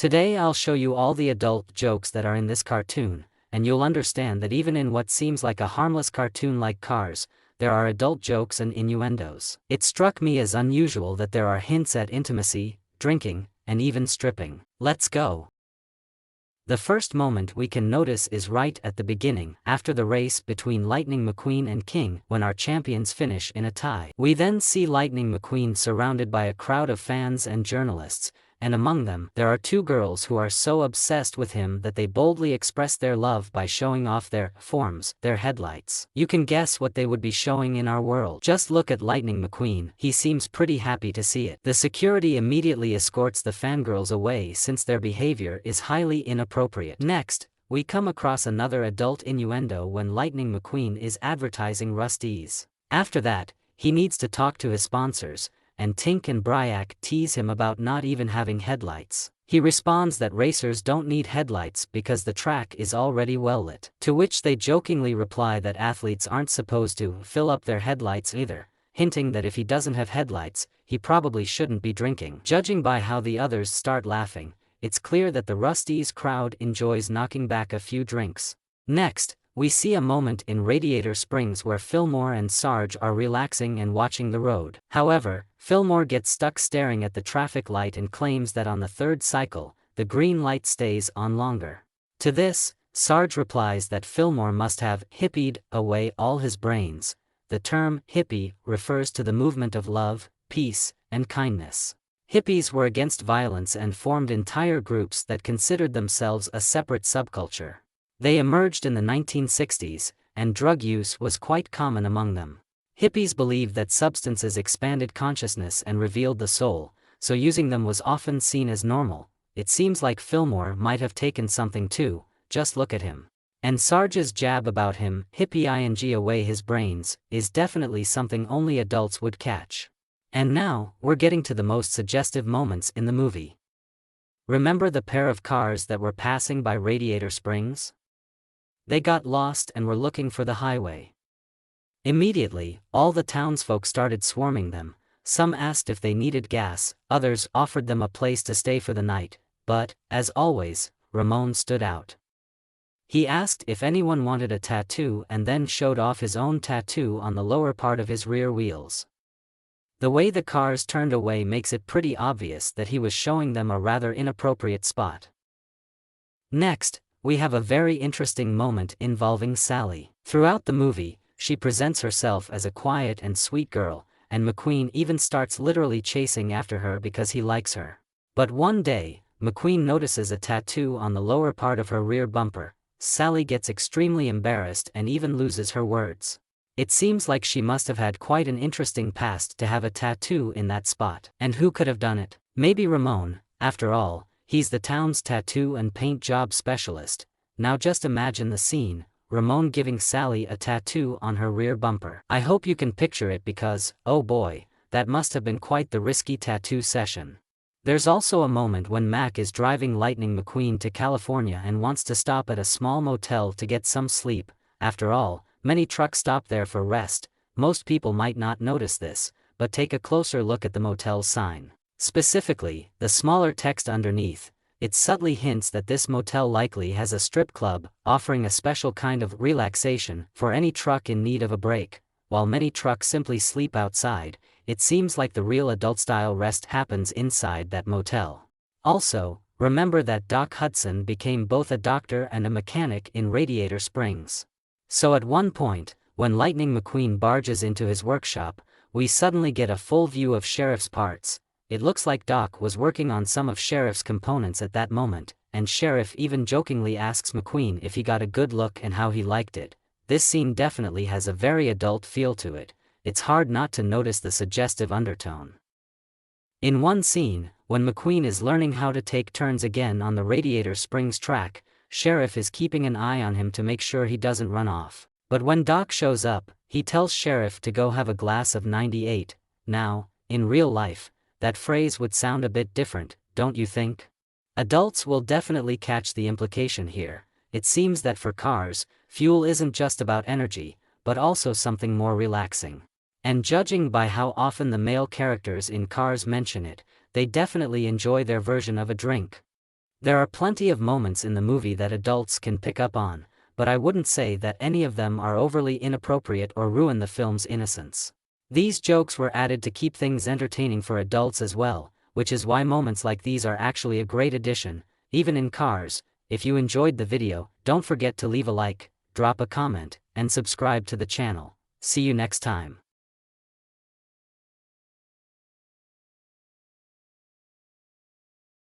Today I'll show you all the adult jokes that are in this cartoon, and you'll understand that even in what seems like a harmless cartoon like Cars, there are adult jokes and innuendos. It struck me as unusual that there are hints at intimacy, drinking, and even stripping. Let's go. The first moment we can notice is right at the beginning, after the race between Lightning McQueen and King, when our champions finish in a tie. We then see Lightning McQueen surrounded by a crowd of fans and journalists, and among them, there are two girls who are so obsessed with him that they boldly express their love by showing off their forms, their headlights. You can guess what they would be showing in our world. Just look at Lightning McQueen, he seems pretty happy to see it. The security immediately escorts the fangirls away since their behavior is highly inappropriate. Next, we come across another adult innuendo when Lightning McQueen is advertising Rusty's. After that, he needs to talk to his sponsors, and Tink and Bryak tease him about not even having headlights. He responds that racers don't need headlights because the track is already well lit. To which they jokingly reply that athletes aren't supposed to fill up their headlights either, hinting that if he doesn't have headlights, he probably shouldn't be drinking. Judging by how the others start laughing, it's clear that the Rusty's crowd enjoys knocking back a few drinks. Next, we see a moment in Radiator Springs where Fillmore and Sarge are relaxing and watching the road. However, Fillmore gets stuck staring at the traffic light and claims that on the third cycle, the green light stays on longer. To this, Sarge replies that Fillmore must have hippied away all his brains. The term hippie refers to the movement of love, peace, and kindness. Hippies were against violence and formed entire groups that considered themselves a separate subculture. They emerged in the 1960s, and drug use was quite common among them. Hippies believed that substances expanded consciousness and revealed the soul, so using them was often seen as normal. It seems like Fillmore might have taken something too, just look at him. And Sarge's jab about him, hippie away his brains, is definitely something only adults would catch. And now, we're getting to the most suggestive moments in the movie. Remember the pair of cars that were passing by Radiator Springs? They got lost and were looking for the highway. Immediately, all the townsfolk started swarming them. Some asked if they needed gas, others offered them a place to stay for the night, but, as always, Ramon stood out. He asked if anyone wanted a tattoo and then showed off his own tattoo on the lower part of his rear wheels. The way the cars turned away makes it pretty obvious that he was showing them a rather inappropriate spot. Next, we have a very interesting moment involving Sally. Throughout the movie, she presents herself as a quiet and sweet girl, and McQueen even starts literally chasing after her because he likes her. But one day, McQueen notices a tattoo on the lower part of her rear bumper. Sally gets extremely embarrassed and even loses her words. It seems like she must have had quite an interesting past to have a tattoo in that spot. And who could have done it? Maybe Ramon, after all. He's the town's tattoo and paint job specialist. Now just imagine the scene, Ramon giving Sally a tattoo on her rear bumper. I hope you can picture it because, oh boy, that must have been quite the risky tattoo session. There's also a moment when Mac is driving Lightning McQueen to California and wants to stop at a small motel to get some sleep. After all, many trucks stop there for rest. Most people might not notice this, but take a closer look at the motel's sign. Specifically, the smaller text underneath, it subtly hints that this motel likely has a strip club, offering a special kind of relaxation for any truck in need of a break. While many trucks simply sleep outside, it seems like the real adult-style rest happens inside that motel. Also, remember that Doc Hudson became both a doctor and a mechanic in Radiator Springs. So at one point, when Lightning McQueen barges into his workshop, we suddenly get a full view of Sheriff's parts. It looks like Doc was working on some of Sheriff's components at that moment, and Sheriff even jokingly asks McQueen if he got a good look and how he liked it. This scene definitely has a very adult feel to it. It's hard not to notice the suggestive undertone. In one scene, when McQueen is learning how to take turns again on the Radiator Springs track, Sheriff is keeping an eye on him to make sure he doesn't run off. But when Doc shows up, he tells Sheriff to go have a glass of 98. Now, in real life, that phrase would sound a bit different, don't you think? Adults will definitely catch the implication here. It seems that for cars, fuel isn't just about energy, but also something more relaxing. And judging by how often the male characters in Cars mention it, they definitely enjoy their version of a drink. There are plenty of moments in the movie that adults can pick up on, but I wouldn't say that any of them are overly inappropriate or ruin the film's innocence. These jokes were added to keep things entertaining for adults as well, which is why moments like these are actually a great addition, even in Cars. If you enjoyed the video, don't forget to leave a like, drop a comment, and subscribe to the channel. See you next time.